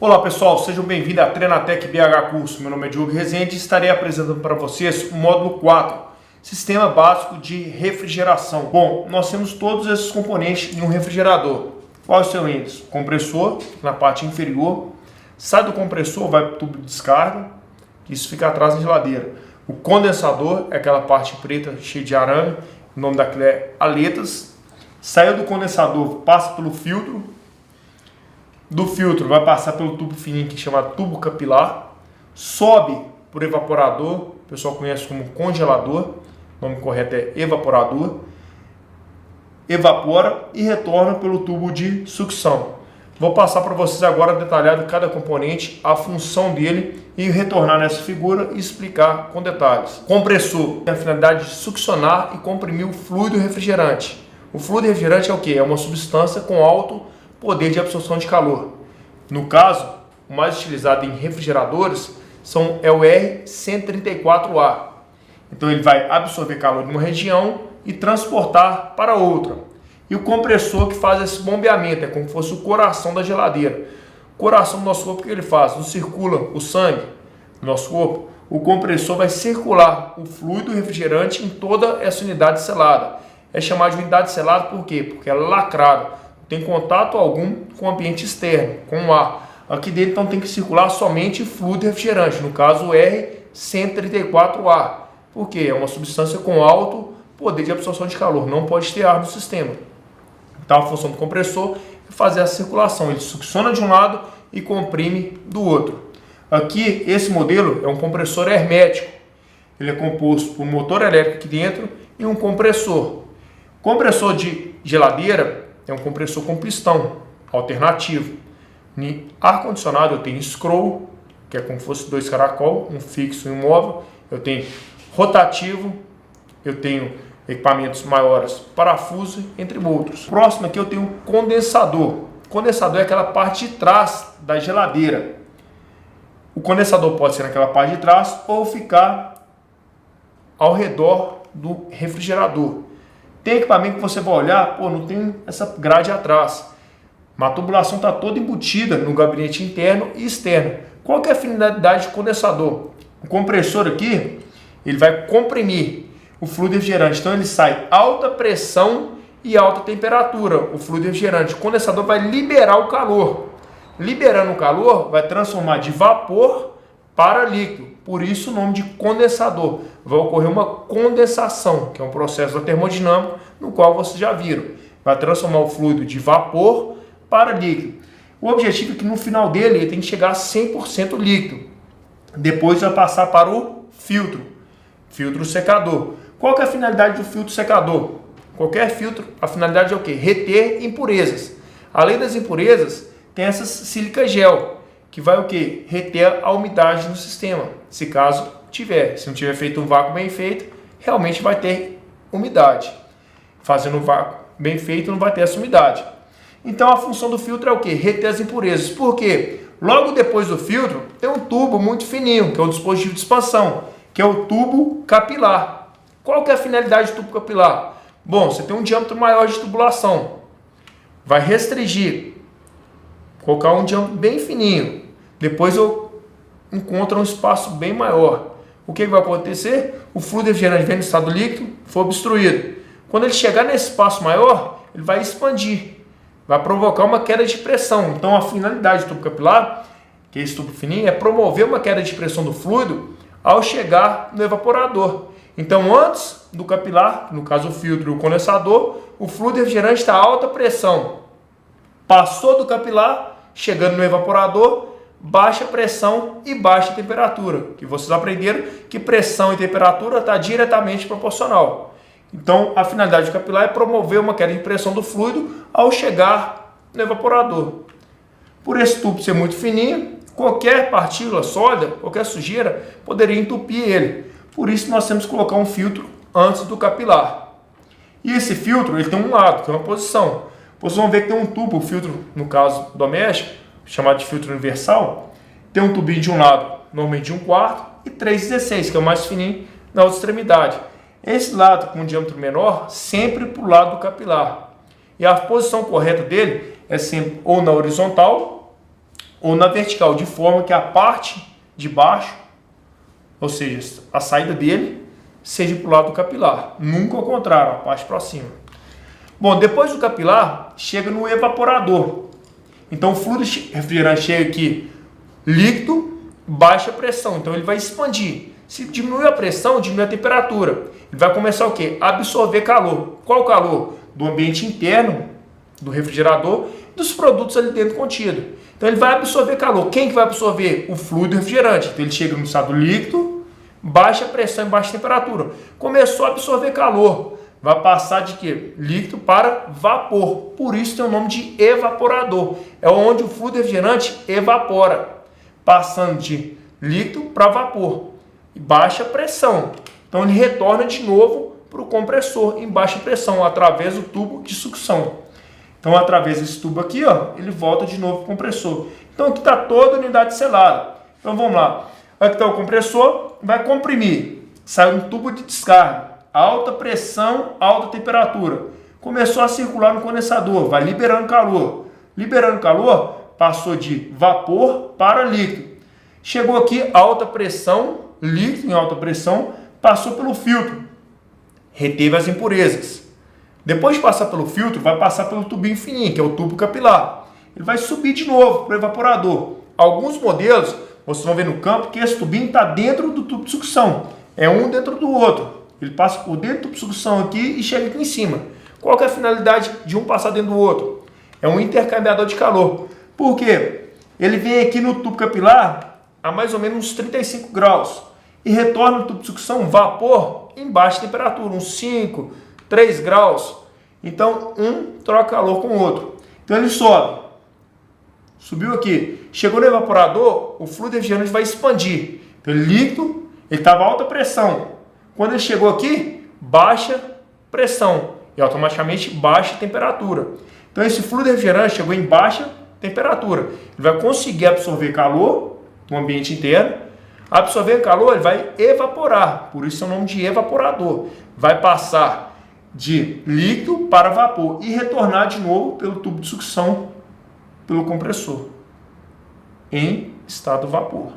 Olá pessoal, sejam bem-vindos a Treinatec BH Curso. Meu nome é Diogo Rezende e estarei apresentando para vocês o módulo 4, Sistema Básico de Refrigeração. Bom, nós temos todos esses componentes em um refrigerador. Qual é o seu índice? Compressor, na parte inferior. Sai do compressor, vai para o tubo de descarga, isso fica atrás da geladeira. O condensador é aquela parte preta cheia de arame, o nome daquilo é aletas. Saiu do condensador, passa pelo filtro. Do filtro vai passar pelo tubo fininho que chama tubo capilar, sobe por evaporador, o pessoal conhece como congelador, o nome correto é evaporador, evapora e retorna pelo tubo de sucção. Vou passar para vocês agora detalhado cada componente, a função dele e retornar nessa figura e explicar com detalhes. Compressor tem a finalidade de succionar e comprimir o fluido refrigerante. O fluido refrigerante é o que? É uma substância com alto poder de absorção de calor. No caso, o mais utilizado em refrigeradores é o R134A. Então ele vai absorver calor de uma região e transportar para outra. E o compressor que faz esse bombeamento, é como se fosse o coração da geladeira. O coração do nosso corpo, o que ele faz? Não circula o sangue no nosso corpo. O compressor vai circular o fluido refrigerante em toda essa unidade selada. É chamado de unidade selada por quê? Porque é lacrado. Tem contato algum com o ambiente externo, com o ar. Aqui dentro então tem que circular somente fluido refrigerante, no caso o R134A. Por quê? É uma substância com alto poder de absorção de calor, não pode ter ar no sistema. Então a função do compressor é fazer a circulação, ele succiona de um lado e comprime do outro. Aqui esse modelo é um compressor hermético, ele é composto por um motor elétrico aqui dentro e um compressor. Compressor de geladeira é um compressor com pistão alternativo. Em ar-condicionado eu tenho scroll, que é como se fosse dois caracol, um fixo e um móvel. Eu tenho rotativo, eu tenho equipamentos maiores, parafuso, entre outros. Próximo aqui eu tenho condensador. Condensador é aquela parte de trás da geladeira. O condensador pode ser naquela parte de trás ou ficar ao redor do refrigerador. Tem equipamento que você vai olhar, não tem essa grade atrás. Mas a tubulação está toda embutida no gabinete interno e externo. Qual que é a finalidade do condensador? O compressor aqui, ele vai comprimir o fluido refrigerante. Então ele sai alta pressão e alta temperatura, o fluido refrigerante. O condensador vai liberar o calor. Liberando o calor, vai transformar de vapor para líquido. Por isso o nome de condensador. Vai ocorrer uma condensação, que é um processo termodinâmico, no qual vocês já viram. Vai transformar o fluido de vapor para líquido. O objetivo é que no final dele ele tem que chegar a 100% líquido. Depois vai passar para o filtro secador. Qual que é a finalidade do filtro secador? Qualquer filtro, a finalidade é o quê? Reter impurezas. Além das impurezas, tem essas sílica gel, que vai o quê? Reter a umidade no sistema, se caso tiver. Se não tiver feito um vácuo bem feito, realmente vai ter umidade. Fazendo um vácuo bem feito, não vai ter essa umidade. Então a função do filtro é o quê? Reter as impurezas. Por quê? Logo depois do filtro, tem um tubo muito fininho, que é o dispositivo de expansão, que é o tubo capilar. Qual que é a finalidade do tubo capilar? Bom, você tem um diâmetro maior de tubulação. Vai restringir. Colocar um diâmetro bem fininho. Depois eu encontro um espaço bem maior. O que vai acontecer? O fluido refrigerante vem no estado líquido, foi obstruído. Quando ele chegar nesse espaço maior, ele vai expandir. Vai provocar uma queda de pressão. Então a finalidade do tubo capilar, que é esse tubo fininho, é promover uma queda de pressão do fluido ao chegar no evaporador. Então antes do capilar, no caso o filtro e o condensador, o fluido refrigerante está a alta pressão. Passou do capilar, chegando no evaporador, baixa pressão e baixa temperatura. Que vocês aprenderam que pressão e temperatura está diretamente proporcional. Então, a finalidade do capilar é promover uma queda de pressão do fluido ao chegar no evaporador. Por esse tubo ser muito fininho, qualquer partícula sólida, qualquer sujeira, poderia entupir ele. Por isso, nós temos que colocar um filtro antes do capilar. E esse filtro ele tem um lado, que é uma posição. Vocês vão ver que tem um tubo, o filtro, no caso doméstico, chamado de filtro universal, tem um tubinho de um lado, normalmente de 1/4, e 3/16, que é o mais fininho, na outra extremidade. Esse lado com um diâmetro menor, sempre para o lado do capilar. E a posição correta dele é sempre ou na horizontal ou na vertical, de forma que a parte de baixo, ou seja, a saída dele, seja para o lado do capilar, nunca ao contrário, a parte para cima. Bom, depois do capilar, chega no evaporador. Então o fluido refrigerante chega aqui líquido, baixa pressão, então ele vai expandir. Se diminuir a pressão, diminui a temperatura. Ele vai começar o quê? A absorver calor. Qual o calor? Do ambiente interno do refrigerador, dos produtos ali dentro contidos. Então ele vai absorver calor. Quem que vai absorver? O fluido refrigerante. Então ele chega no estado líquido, baixa pressão e baixa temperatura. Começou a absorver calor. Vai passar de quê? Líquido para vapor. Por isso tem o nome de evaporador. É onde o fluido refrigerante evapora, passando de líquido para vapor. E baixa pressão. Então ele retorna de novo para o compressor em baixa pressão, através do tubo de sucção. Então, através desse tubo aqui, ó, ele volta de novo para o compressor. Então, aqui está toda a unidade selada. Então, vamos lá. Aqui está o compressor, vai comprimir. Sai um tubo de descarga. Alta pressão, alta temperatura. Começou a circular no condensador, vai liberando calor. Liberando calor, passou de vapor para líquido. Chegou aqui, alta pressão, líquido em alta pressão, passou pelo filtro. Reteve as impurezas. Depois de passar pelo filtro, vai passar pelo tubinho fininho, que é o tubo capilar. Ele vai subir de novo para o evaporador. Alguns modelos, vocês vão ver no campo, que esse tubinho está dentro do tubo de sucção. É um dentro do outro. Ele passa por dentro do tubo de sucção aqui e chega aqui em cima. Qual que é a finalidade de um passar dentro do outro? É um intercambiador de calor. Por quê? Ele vem aqui no tubo capilar a mais ou menos uns 35 graus e retorna no tubo de sucção vapor em baixa temperatura, uns 5, 3 graus. Então, um troca calor com o outro. Então, ele sobe. Subiu aqui. Chegou no evaporador, o fluido refrigerante vai expandir. Então, ele líquido, ele estava alta pressão. Quando ele chegou aqui, baixa pressão e automaticamente baixa temperatura. Então, esse fluido refrigerante chegou em baixa temperatura. Ele vai conseguir absorver calor no ambiente interno. Absorver calor, ele vai evaporar. Por isso é o nome de evaporador. Vai passar de líquido para vapor e retornar de novo pelo tubo de sucção, pelo compressor, em estado vapor.